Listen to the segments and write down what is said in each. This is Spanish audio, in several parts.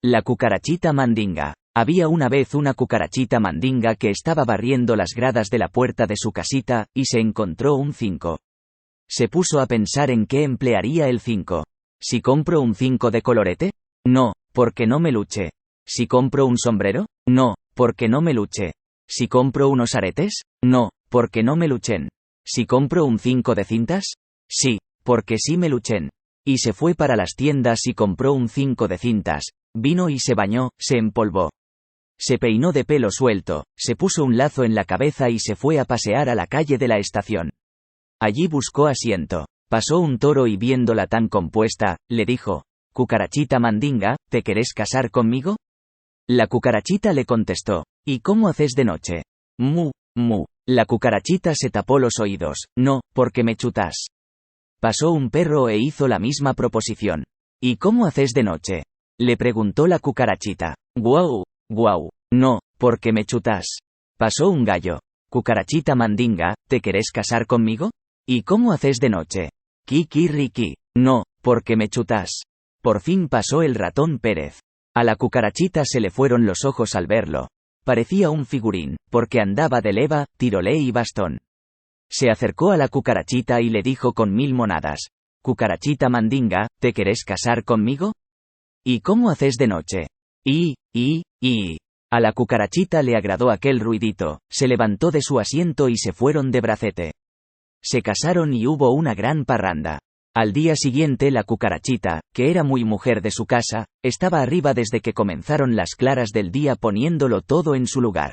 La cucarachita mandinga. Había una vez una cucarachita mandinga que estaba barriendo las gradas de la puerta de su casita, y se encontró un 5. Se puso a pensar en qué emplearía el 5. ¿Si compro un 5 de colorete? No, porque no me luche. ¿Si compro un sombrero? No, porque no me luche. ¿Si compro unos aretes? No, porque no me luchen. ¿Si compro un 5 de cintas? Sí, porque sí me luchen. Y se fue para las tiendas y compró un 5 de cintas, vino y se bañó, se empolvó. Se peinó de pelo suelto, se puso un lazo en la cabeza y se fue a pasear a la calle de la estación. Allí buscó asiento. Pasó un toro y viéndola tan compuesta, le dijo: «Cucarachita mandinga, ¿te querés casar conmigo?» La cucarachita le contestó: «¿Y cómo haces de noche?» «Mu, mu». La cucarachita se tapó los oídos: «No, porque me chutas». Pasó un perro e hizo la misma proposición. «¿Y cómo haces de noche?» le preguntó la cucarachita. «Guau, guau». «No, porque me chutas». Pasó un gallo. «Cucarachita mandinga, ¿te querés casar conmigo?» «¿Y cómo haces de noche?» «Kikiriki». «No, porque me chutas». Por fin pasó el ratón Pérez. A la cucarachita se le fueron los ojos al verlo. Parecía un figurín, porque andaba de leva, tirolé y bastón. Se acercó a la cucarachita y le dijo con 1000 monadas: «Cucarachita mandinga, ¿te querés casar conmigo?» «¿Y cómo haces de noche?» «Y. A la cucarachita le agradó aquel ruidito, se levantó de su asiento y se fueron de bracete. Se casaron y hubo una gran parranda. Al día siguiente la cucarachita, que era muy mujer de su casa, estaba arriba desde que comenzaron las claras del día poniéndolo todo en su lugar.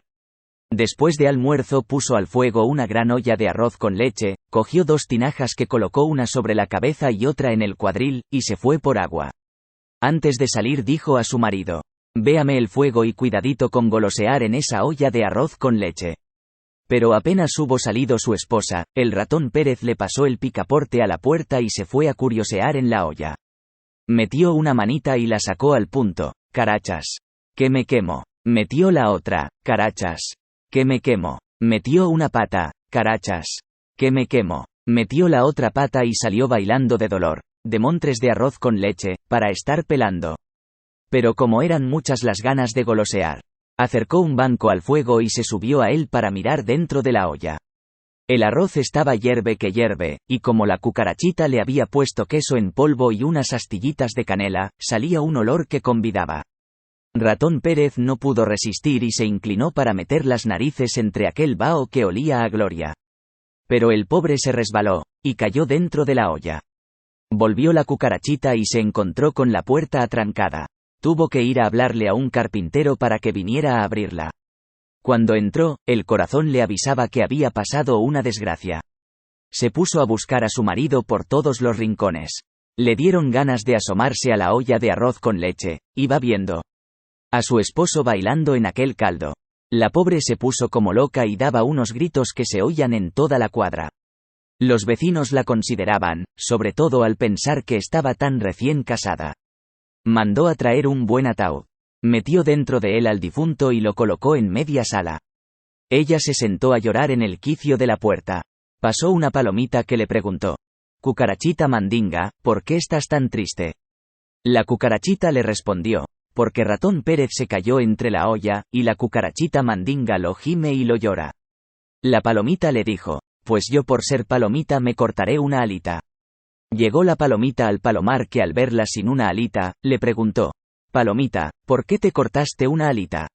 Después de almuerzo puso al fuego una gran olla de arroz con leche, cogió 2 tinajas que colocó una sobre la cabeza y otra en el cuadril, y se fue por agua. Antes de salir dijo a su marido: «Véame el fuego y cuidadito con golosear en esa olla de arroz con leche». Pero apenas hubo salido su esposa, el ratón Pérez le pasó el picaporte a la puerta y se fue a curiosear en la olla. Metió una manita y la sacó al punto. «Carachas. Que me quemo». Metió la otra. «Carachas. Que me quemo». Metió una pata. «Carachas. Que me quemo». Metió la otra pata y salió bailando de dolor, de montres de arroz con leche, para estar pelando. Pero como eran muchas las ganas de golosear, acercó un banco al fuego y se subió a él para mirar dentro de la olla. El arroz estaba hierve que hierve, y como la cucarachita le había puesto queso en polvo y unas astillitas de canela, salía un olor que convidaba. Ratón Pérez no pudo resistir y se inclinó para meter las narices entre aquel vaho que olía a gloria. Pero el pobre se resbaló, y cayó dentro de la olla. Volvió la cucarachita y se encontró con la puerta atrancada. Tuvo que ir a hablarle a un carpintero para que viniera a abrirla. Cuando entró, el corazón le avisaba que había pasado una desgracia. Se puso a buscar a su marido por todos los rincones. Le dieron ganas de asomarse a la olla de arroz con leche, iba viendo a su esposo bailando en aquel caldo. La pobre se puso como loca y daba unos gritos que se oían en toda la cuadra. Los vecinos la consideraban, sobre todo al pensar que estaba tan recién casada. Mandó a traer un buen ataúd. Metió dentro de él al difunto y lo colocó en media sala. Ella se sentó a llorar en el quicio de la puerta. Pasó una palomita que le preguntó: «Cucarachita mandinga, ¿por qué estás tan triste?» La cucarachita le respondió: «Porque ratón Pérez se cayó entre la olla, y la cucarachita mandinga lo gime y lo llora». La palomita le dijo: «Pues yo por ser palomita me cortaré una alita». Llegó la palomita al palomar que al verla sin una alita, le preguntó: «Palomita, ¿por qué te cortaste una alita?»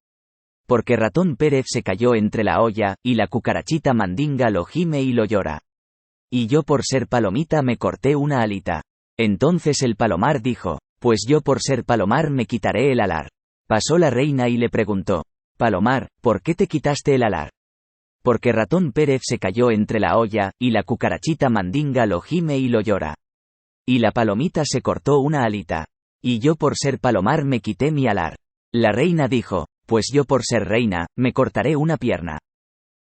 «Porque ratón Pérez se cayó entre la olla, y la cucarachita mandinga lo gime y lo llora. Y yo por ser palomita me corté una alita». Entonces el palomar dijo: «Pues yo por ser palomar me quitaré el alar». Pasó la reina y le preguntó: «Palomar, ¿por qué te quitaste el alar?» «Porque ratón Pérez se cayó entre la olla, y la cucarachita mandinga lo gime y lo llora. Y la palomita se cortó una alita. Y yo por ser palomar me quité mi alar». La reina dijo: «Pues yo por ser reina, me cortaré una pierna».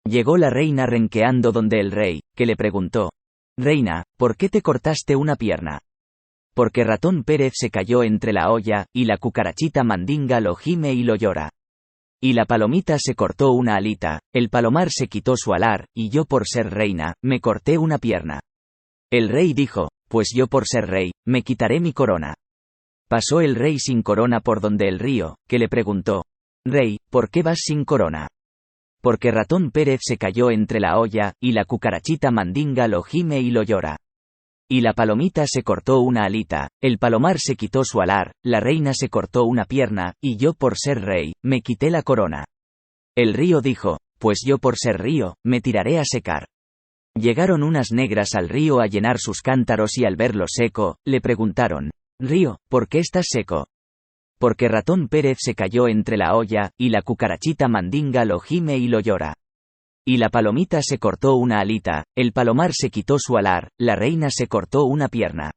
Llegó la reina renqueando donde el rey, que le preguntó: «Reina, ¿por qué te cortaste una pierna?» «Porque ratón Pérez se cayó entre la olla, y la cucarachita mandinga lo gime y lo llora. Y la palomita se cortó una alita, el palomar se quitó su alar, y yo por ser reina, me corté una pierna». El rey dijo: «Pues yo por ser rey, me quitaré mi corona». Pasó el rey sin corona por donde el río, que le preguntó: «Rey, ¿por qué vas sin corona?». «Porque Ratón Pérez se cayó entre la olla, y la cucarachita Mandinga lo gime y lo llora. Y la palomita se cortó una alita, el palomar se quitó su alar, la reina se cortó una pierna, y yo por ser rey, me quité la corona». El río dijo: «Pues yo por ser río, me tiraré a secar». Llegaron unas negras al río a llenar sus cántaros y al verlo seco, le preguntaron: «Río, ¿por qué estás seco?». «Porque Ratón Pérez se cayó entre la olla, y la cucarachita Mandinga lo gime y lo llora. Y la palomita se cortó una alita, el palomar se quitó su alar, la reina se cortó una pierna.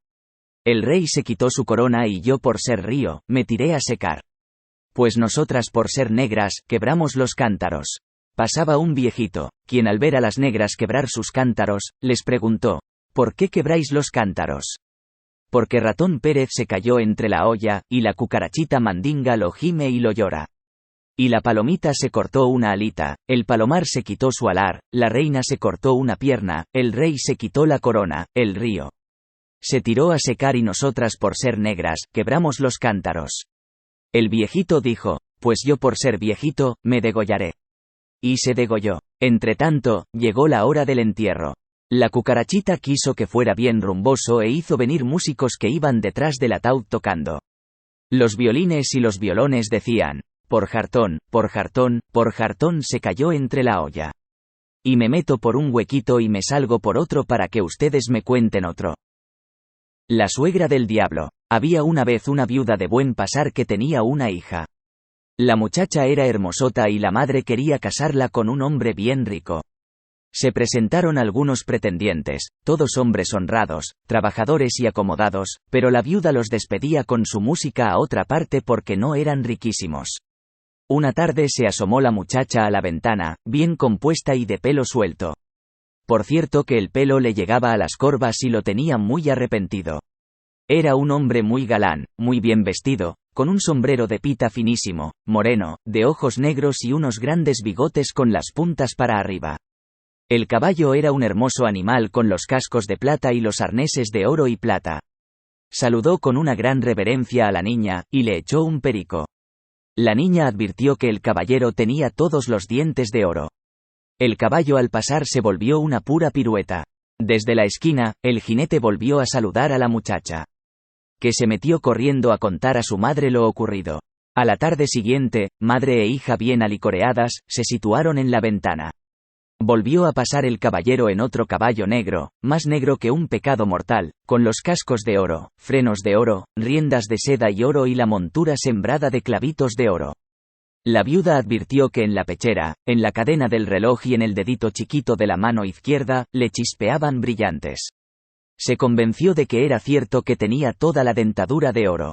El rey se quitó su corona y yo por ser río, me tiré a secar. Pues nosotras por ser negras, quebramos los cántaros». Pasaba un viejito, quien al ver a las negras quebrar sus cántaros, les preguntó: «¿Por qué quebráis los cántaros?». «Porque Ratón Pérez se cayó entre la olla, y la cucarachita Mandinga lo gime y lo llora. Y la palomita se cortó una alita, el palomar se quitó su alar, la reina se cortó una pierna, el rey se quitó la corona, el río se tiró a secar y nosotras por ser negras, quebramos los cántaros». El viejito dijo: «Pues yo por ser viejito, me degollaré». Y se degolló. Entretanto, llegó la hora del entierro. La cucarachita quiso que fuera bien rumboso e hizo venir músicos que iban detrás del ataúd tocando. Los violines y los violones decían: «Por jartón, por jartón, por jartón se cayó entre la olla. Y me meto por un huequito y me salgo por otro para que ustedes me cuenten otro». La suegra del diablo. Había una vez una viuda de buen pasar que tenía una hija. La muchacha era hermosota y la madre quería casarla con un hombre bien rico. Se presentaron algunos pretendientes, todos hombres honrados, trabajadores y acomodados, pero la viuda los despedía con su música a otra parte porque no eran riquísimos. Una tarde se asomó la muchacha a la ventana, bien compuesta y de pelo suelto. Por cierto que el pelo le llegaba a las corvas y lo tenía muy arrepentido. Era un hombre muy galán, muy bien vestido, con un sombrero de pita finísimo, moreno, de ojos negros y unos grandes bigotes con las puntas para arriba. El caballo era un hermoso animal con los cascos de plata y los arneses de oro y plata. Saludó con una gran reverencia a la niña, y le echó un perico. La niña advirtió que el caballero tenía todos los dientes de oro. El caballo al pasar se volvió una pura pirueta. Desde la esquina, el jinete volvió a saludar a la muchacha, que se metió corriendo a contar a su madre lo ocurrido. A la tarde siguiente, madre e hija bien alicoreadas, se situaron en la ventana. Volvió a pasar el caballero en otro caballo negro, más negro que un pecado mortal, con los cascos de oro, frenos de oro, riendas de seda y oro y la montura sembrada de clavitos de oro. La viuda advirtió que en la pechera, en la cadena del reloj y en el dedito chiquito de la mano izquierda, le chispeaban brillantes. Se convenció de que era cierto que tenía toda la dentadura de oro.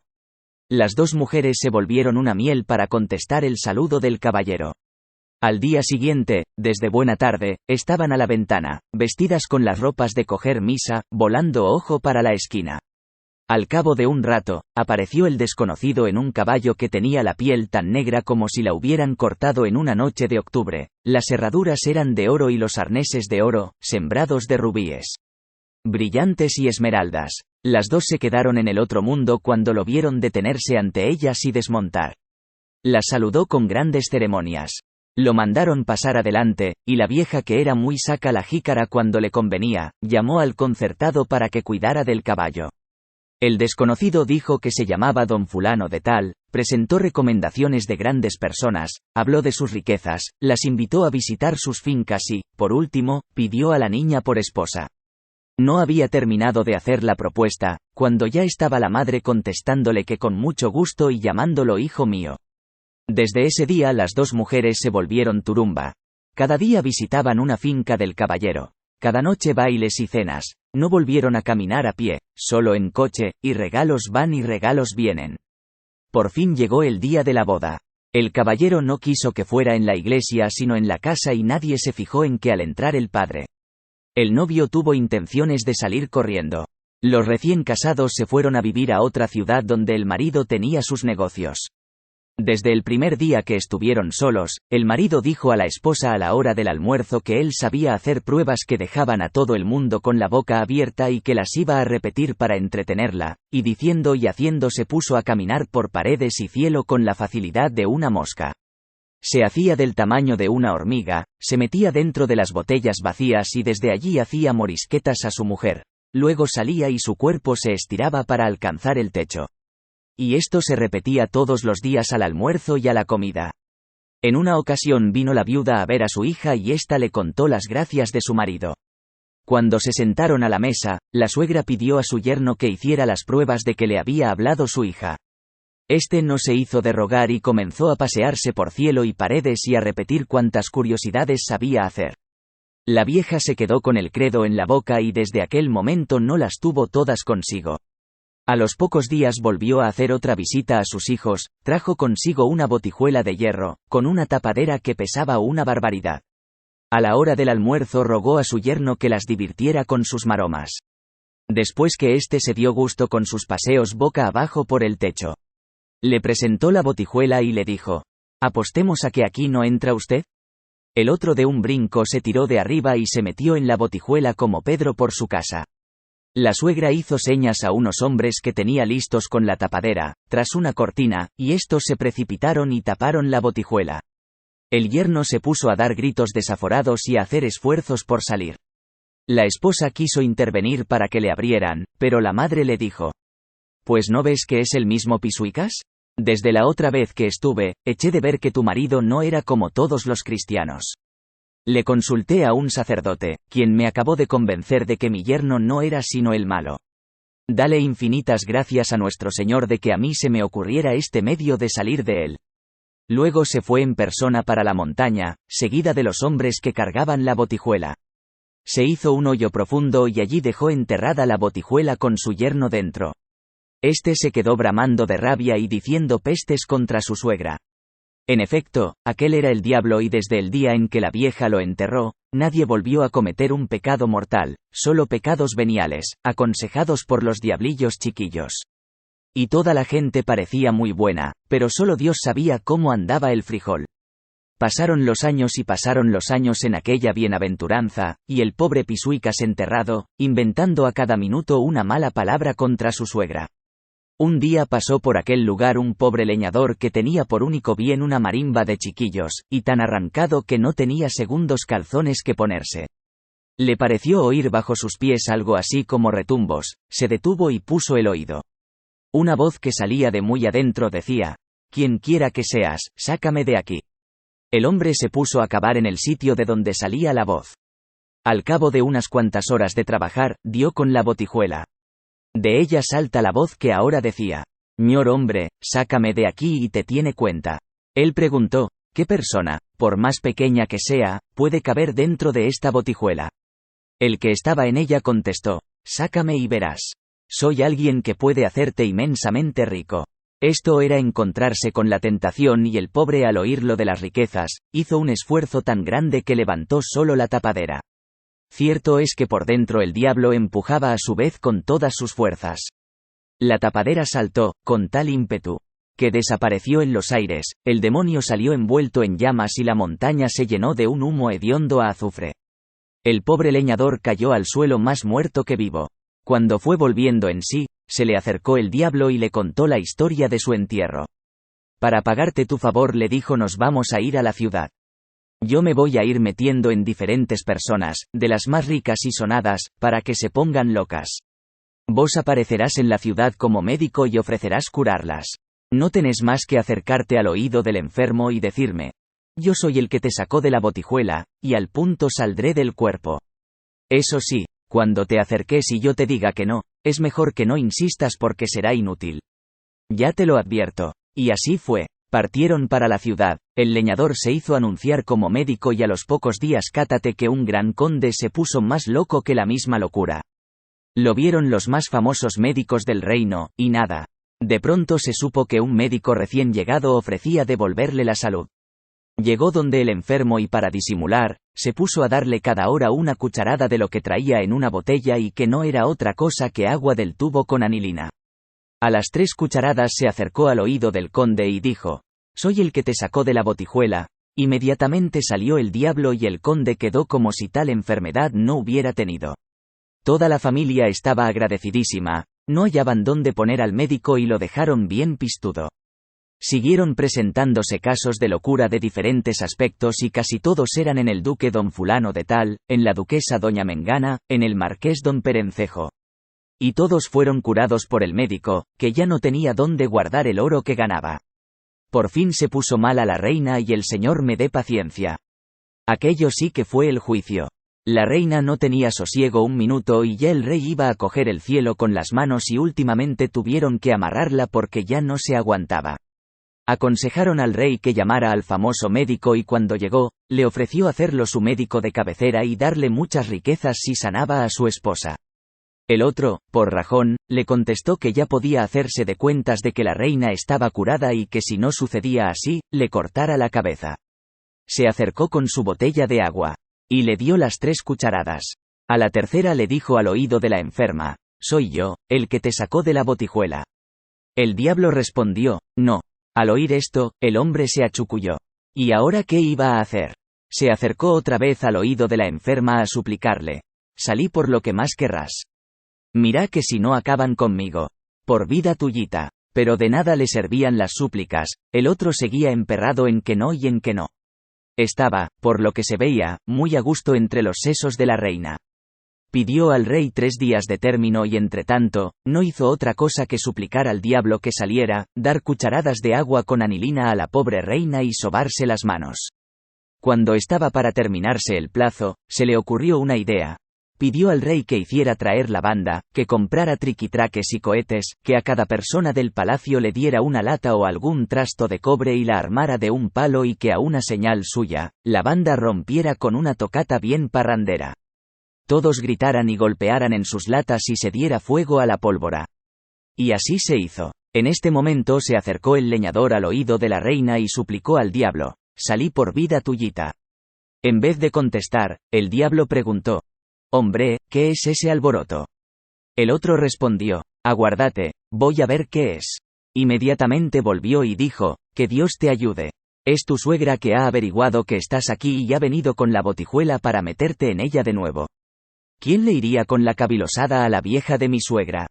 Las dos mujeres se volvieron una miel para contestar el saludo del caballero. Al día siguiente, desde buena tarde, estaban a la ventana, vestidas con las ropas de coger misa, volando ojo para la esquina. Al cabo de un rato, apareció el desconocido en un caballo que tenía la piel tan negra como si la hubieran cortado en una noche de octubre, las herraduras eran de oro y los arneses de oro, sembrados de rubíes, brillantes y esmeraldas. Las dos se quedaron en el otro mundo cuando lo vieron detenerse ante ellas y desmontar. Las saludó con grandes ceremonias. Lo mandaron pasar adelante, y la vieja, que era muy saca la jícara cuando le convenía, llamó al concertado para que cuidara del caballo. El desconocido dijo que se llamaba don fulano de tal, presentó recomendaciones de grandes personas, habló de sus riquezas, las invitó a visitar sus fincas y, por último, pidió a la niña por esposa. No había terminado de hacer la propuesta, cuando ya estaba la madre contestándole que con mucho gusto y llamándolo hijo mío. Desde ese día las dos mujeres se volvieron turumba. Cada día visitaban una finca del caballero. Cada noche bailes y cenas. No volvieron a caminar a pie, solo en coche, y regalos van y regalos vienen. Por fin llegó el día de la boda. El caballero no quiso que fuera en la iglesia sino en la casa y nadie se fijó en que al entrar el padre, el novio tuvo intenciones de salir corriendo. Los recién casados se fueron a vivir a otra ciudad donde el marido tenía sus negocios. Desde el primer día que estuvieron solos, el marido dijo a la esposa a la hora del almuerzo que él sabía hacer pruebas que dejaban a todo el mundo con la boca abierta y que las iba a repetir para entretenerla, y diciendo y haciendo se puso a caminar por paredes y cielo con la facilidad de una mosca. Se hacía del tamaño de una hormiga, se metía dentro de las botellas vacías y desde allí hacía morisquetas a su mujer. Luego salía y su cuerpo se estiraba para alcanzar el techo. Y esto se repetía todos los días al almuerzo y a la comida. En una ocasión vino la viuda a ver a su hija y ésta le contó las gracias de su marido. Cuando se sentaron a la mesa, la suegra pidió a su yerno que hiciera las pruebas de que le había hablado su hija. Este no se hizo de rogar y comenzó a pasearse por cielo y paredes y a repetir cuantas curiosidades sabía hacer. La vieja se quedó con el credo en la boca y desde aquel momento no las tuvo todas consigo. A los pocos días volvió a hacer otra visita a sus hijos, trajo consigo una botijuela de hierro, con una tapadera que pesaba una barbaridad. A la hora del almuerzo rogó a su yerno que las divirtiera con sus maromas. Después que éste se dio gusto con sus paseos boca abajo por el techo. Le presentó la botijuela y le dijo: «¿Apostemos a que aquí no entra usted?». El otro de un brinco se tiró de arriba y se metió en la botijuela como Pedro por su casa. La suegra hizo señas a unos hombres que tenía listos con la tapadera, tras una cortina, y estos se precipitaron y taparon la botijuela. El yerno se puso a dar gritos desaforados y a hacer esfuerzos por salir. La esposa quiso intervenir para que le abrieran, pero la madre le dijo: «¿Pues no ves que es el mismo Pisuicas? Desde la otra vez que estuve, eché de ver que tu marido no era como todos los cristianos. Le consulté a un sacerdote, quien me acabó de convencer de que mi yerno no era sino el malo. Dale infinitas gracias a nuestro Señor de que a mí se me ocurriera este medio de salir de él». Luego se fue en persona para la montaña, seguida de los hombres que cargaban la botijuela. Se hizo un hoyo profundo y allí dejó enterrada la botijuela con su yerno dentro. Este se quedó bramando de rabia y diciendo pestes contra su suegra. En efecto, aquel era el diablo y desde el día en que la vieja lo enterró, nadie volvió a cometer un pecado mortal, solo pecados veniales, aconsejados por los diablillos chiquillos. Y toda la gente parecía muy buena, pero solo Dios sabía cómo andaba el frijol. Pasaron los años y pasaron los años en aquella bienaventuranza, y el pobre Pisuicas enterrado, inventando a cada minuto una mala palabra contra su suegra. Un día pasó por aquel lugar un pobre leñador que tenía por único bien una marimba de chiquillos, y tan arrancado que no tenía segundos calzones que ponerse. Le pareció oír bajo sus pies algo así como retumbos, se detuvo y puso el oído. Una voz que salía de muy adentro decía: «Quien quiera que seas, sácame de aquí». El hombre se puso a cavar en el sitio de donde salía la voz. Al cabo de unas cuantas horas de trabajar, dio con la botijuela. De ella salta la voz que ahora decía: «Ñor hombre, sácame de aquí y te tiene cuenta». Él preguntó: «¿Qué persona, por más pequeña que sea, puede caber dentro de esta botijuela?». El que estaba en ella contestó: «Sácame y verás. Soy alguien que puede hacerte inmensamente rico». Esto era encontrarse con la tentación y el pobre al oír lo de las riquezas, hizo un esfuerzo tan grande que levantó solo la tapadera. Cierto es que por dentro el diablo empujaba a su vez con todas sus fuerzas. La tapadera saltó, con tal ímpetu, que desapareció en los aires, el demonio salió envuelto en llamas y la montaña se llenó de un humo hediondo a azufre. El pobre leñador cayó al suelo más muerto que vivo. Cuando fue volviendo en sí, se le acercó el diablo y le contó la historia de su entierro. «Para pagarte tu favor», le dijo, «nos vamos a ir a la ciudad. Yo me voy a ir metiendo en diferentes personas, de las más ricas y sonadas, para que se pongan locas. Vos aparecerás en la ciudad como médico y ofrecerás curarlas. No tenés más que acercarte al oído del enfermo y decirme: yo soy el que te sacó de la botijuela, y al punto saldré del cuerpo. Eso sí, cuando te acerques y yo te diga que no, es mejor que no insistas porque será inútil. Ya te lo advierto». Y así fue. Partieron para la ciudad, el leñador se hizo anunciar como médico y a los pocos días cátate que un gran conde se puso más loco que la misma locura. Lo vieron los más famosos médicos del reino, y nada. De pronto se supo que un médico recién llegado ofrecía devolverle la salud. Llegó donde el enfermo y para disimular, se puso a darle cada hora una cucharada de lo que traía en una botella y que no era otra cosa que agua del tubo con anilina. A las 3 cucharadas se acercó al oído del conde y dijo: Soy el que te sacó de la botijuela. Inmediatamente salió el diablo y el conde quedó como si tal enfermedad no hubiera tenido. Toda la familia estaba agradecidísima, no hallaban dónde poner al médico y lo dejaron bien pistudo. Siguieron presentándose casos de locura de diferentes aspectos y casi todos eran en el duque don fulano de tal, en la duquesa doña Mengana, en el marqués don Perencejo. Y todos fueron curados por el médico, que ya no tenía dónde guardar el oro que ganaba. Por fin se puso mal a la reina y el señor me dé paciencia. Aquello sí que fue el juicio. La reina no tenía sosiego un minuto y ya el rey iba a coger el cielo con las manos y últimamente tuvieron que amarrarla porque ya no se aguantaba. Aconsejaron al rey que llamara al famoso médico y cuando llegó, le ofreció hacerlo su médico de cabecera y darle muchas riquezas si sanaba a su esposa. El otro, por rajón, le contestó que ya podía hacerse de cuentas de que la reina estaba curada y que si no sucedía así, le cortara la cabeza. Se acercó con su botella de agua. Y le dio las 3 cucharadas. A la tercera le dijo al oído de la enferma, «Soy yo, el que te sacó de la botijuela». El diablo respondió, «No». Al oír esto, el hombre se achuculló. ¿Y ahora qué iba a hacer? Se acercó otra vez al oído de la enferma a suplicarle, «Salí por lo que más querrás. Mira que si no acaban conmigo. Por vida tuyita». Pero de nada le servían las súplicas, el otro seguía emperrado en que no y en que no. Estaba, por lo que se veía, muy a gusto entre los sesos de la reina. Pidió al rey 3 días de término y entretanto, no hizo otra cosa que suplicar al diablo que saliera, dar cucharadas de agua con anilina a la pobre reina y sobarse las manos. Cuando estaba para terminarse el plazo, se le ocurrió una idea. Pidió al rey que hiciera traer lavanda, que comprara triquitraques y cohetes, que a cada persona del palacio le diera una lata o algún trasto de cobre y la armara de un palo y que a una señal suya, la banda rompiera con una tocata bien parrandera. Todos gritaran y golpearan en sus latas y se diera fuego a la pólvora. Y así se hizo. En este momento se acercó el leñador al oído de la reina y suplicó al diablo, «Salí por vida tuyita». En vez de contestar, el diablo preguntó, «Hombre, ¿qué es ese alboroto?». El otro respondió, «Aguárdate, voy a ver qué es». Inmediatamente volvió y dijo, «Que Dios te ayude. Es tu suegra que ha averiguado que estás aquí y ha venido con la botijuela para meterte en ella de nuevo». «¿Quién le iría con la cabilosada a la vieja de mi suegra?»,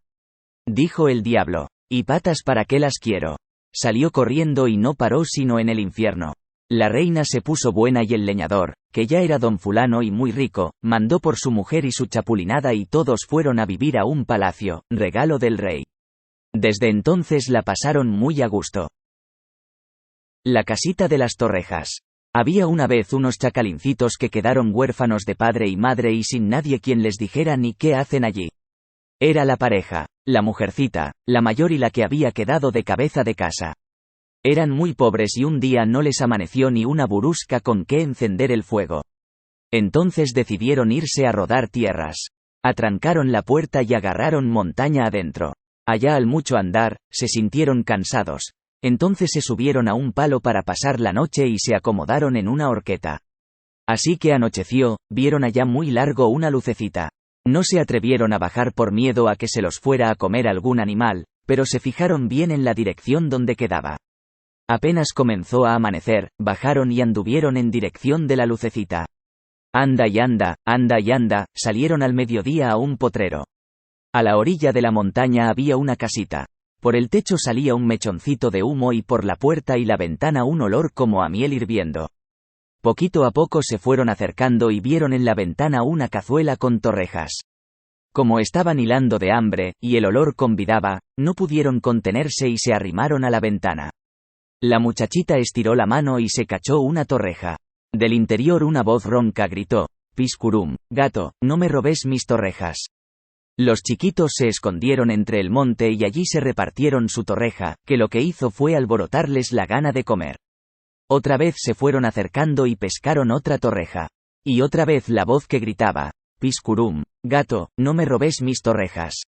dijo el diablo. «¿Y patas para qué las quiero?». Salió corriendo y no paró sino en el infierno. La reina se puso buena y el leñador, que ya era don fulano y muy rico, mandó por su mujer y su chapulinada y todos fueron a vivir a un palacio, regalo del rey. Desde entonces la pasaron muy a gusto. La casita de las Torrejas. Había una vez unos chacalincitos que quedaron huérfanos de padre y madre y sin nadie quien les dijera ni qué hacen allí. Era la pareja, la mujercita, la mayor y la que había quedado de cabeza de casa. Eran muy pobres y un día no les amaneció ni una burusca con qué encender el fuego. Entonces decidieron irse a rodar tierras. Atrancaron la puerta y agarraron montaña adentro. Allá al mucho andar, se sintieron cansados. Entonces se subieron a un palo para pasar la noche y se acomodaron en una horqueta. Así que anocheció, vieron allá muy largo una lucecita. No se atrevieron a bajar por miedo a que se los fuera a comer algún animal, pero se fijaron bien en la dirección donde quedaba. Apenas comenzó a amanecer, bajaron y anduvieron en dirección de la lucecita. Anda y anda, salieron al mediodía a un potrero. A la orilla de la montaña había una casita. Por el techo salía un mechoncito de humo y por la puerta y la ventana un olor como a miel hirviendo. Poquito a poco se fueron acercando y vieron en la ventana una cazuela con torrejas. Como estaban hilando de hambre, y el olor convidaba, no pudieron contenerse y se arrimaron a la ventana. La muchachita estiró la mano y se cachó una torreja. Del interior una voz ronca gritó, «Piscurum, gato, no me robes mis torrejas». Los chiquitos se escondieron entre el monte y allí se repartieron su torreja, que lo que hizo fue alborotarles la gana de comer. Otra vez se fueron acercando y pescaron otra torreja. Y otra vez la voz que gritaba, «Piscurum, gato, no me robes mis torrejas».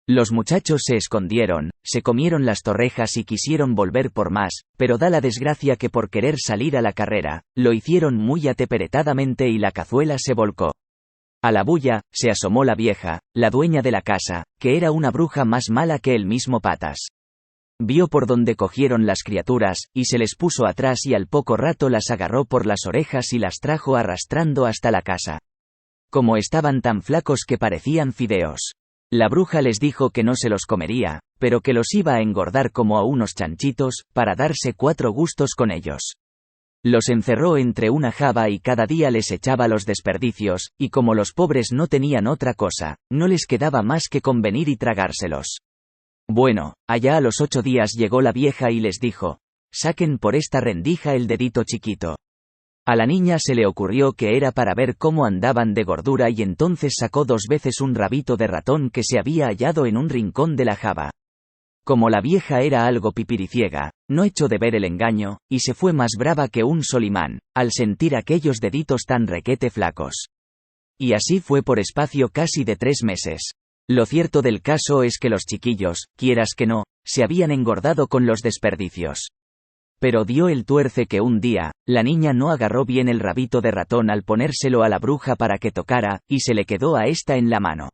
Los muchachos se escondieron, se comieron las torrejas y quisieron volver por más, pero da la desgracia que por querer salir a la carrera, lo hicieron muy ateperetadamente y la cazuela se volcó. A la bulla, se asomó la vieja, la dueña de la casa, que era una bruja más mala que el mismo Patas. Vio por dónde cogieron las criaturas, y se les puso atrás y al poco rato las agarró por las orejas y las trajo arrastrando hasta la casa. Como estaban tan flacos que parecían fideos. La bruja les dijo que no se los comería, pero que los iba a engordar como a unos chanchitos, para darse 4 gustos con ellos. Los encerró entre una java y cada día les echaba los desperdicios, y como los pobres no tenían otra cosa, no les quedaba más que convenir y tragárselos. Bueno, allá a los 8 días llegó la vieja y les dijo: saquen por esta rendija el dedito chiquito. A la niña se le ocurrió que era para ver cómo andaban de gordura y entonces sacó 2 veces un rabito de ratón que se había hallado en un rincón de la java. Como la vieja era algo pipiriciega, no echó de ver el engaño, y se fue más brava que un solimán, al sentir aquellos deditos tan requete flacos. Y así fue por espacio casi de 3 meses. Lo cierto del caso es que los chiquillos, quieras que no, se habían engordado con los desperdicios. Pero dio el tuerce que un día, la niña no agarró bien el rabito de ratón al ponérselo a la bruja para que tocara, y se le quedó a esta en la mano.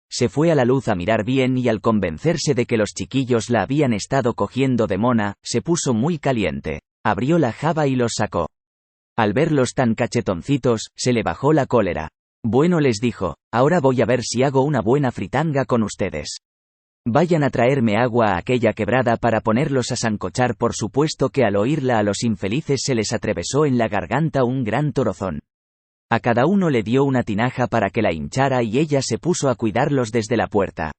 Se fue a la luz a mirar bien y al convencerse de que los chiquillos la habían estado cogiendo de mona, se puso muy caliente. Abrió la java y los sacó. Al verlos tan cachetoncitos, se le bajó la cólera. Bueno, les dijo, ahora voy a ver si hago una buena fritanga con ustedes. Vayan a traerme agua a aquella quebrada para ponerlos a sancochar. Por supuesto que al oírla a los infelices se les atravesó en la garganta un gran torazón. A cada uno le dio una tinaja para que la hinchara y ella se puso a cuidarlos desde la puerta.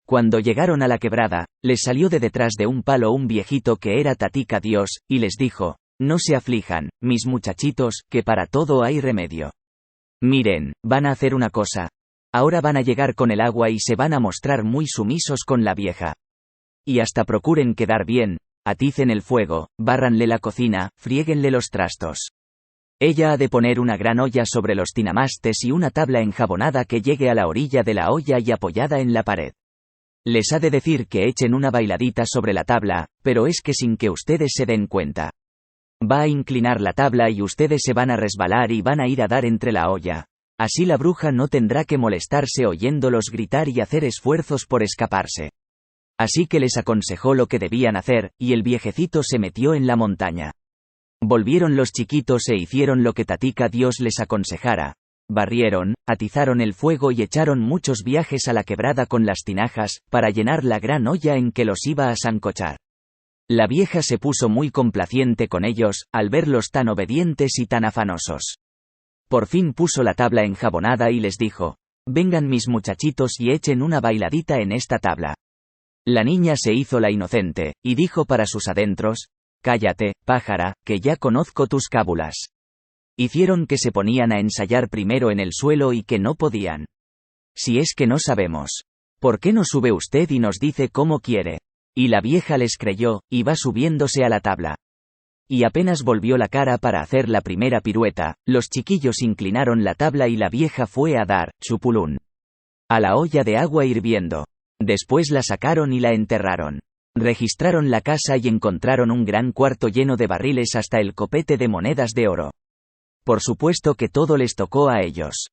Cuando llegaron a la quebrada, les salió de detrás de un palo un viejito que era Tatica Dios, y les dijo: no se aflijan, mis muchachitos, que para todo hay remedio. Miren, van a hacer una cosa. Ahora van a llegar con el agua y se van a mostrar muy sumisos con la vieja. Y hasta procuren quedar bien, aticen el fuego, bárranle la cocina, friéguenle los trastos. Ella ha de poner una gran olla sobre los tinamastes y una tabla enjabonada que llegue a la orilla de la olla y apoyada en la pared. Les ha de decir que echen una bailadita sobre la tabla, pero es que sin que ustedes se den cuenta. Va a inclinar la tabla y ustedes se van a resbalar y van a ir a dar entre la olla. Así la bruja no tendrá que molestarse oyéndolos gritar y hacer esfuerzos por escaparse. Así que les aconsejó lo que debían hacer, y el viejecito se metió en la montaña. Volvieron los chiquitos e hicieron lo que Tatica Dios les aconsejara. Barrieron, atizaron el fuego y echaron muchos viajes a la quebrada con las tinajas, para llenar la gran olla en que los iba a sancochar. La vieja se puso muy complaciente con ellos, al verlos tan obedientes y tan afanosos. Por fin puso la tabla enjabonada y les dijo: vengan mis muchachitos y echen una bailadita en esta tabla. La niña se hizo la inocente, y dijo para sus adentros: cállate, pájara, que ya conozco tus cábulas. Hicieron que se ponían a ensayar primero en el suelo y que no podían. Si es que no sabemos. ¿Por qué no sube usted y nos dice cómo quiere? Y la vieja les creyó, y va subiéndose a la tabla. Y apenas volvió la cara para hacer la primera pirueta, los chiquillos inclinaron la tabla y la vieja fue a dar, chupulún, a la olla de agua hirviendo. Después la sacaron y la enterraron. Registraron la casa y encontraron un gran cuarto lleno de barriles hasta el copete de monedas de oro. Por supuesto que todo les tocó a ellos.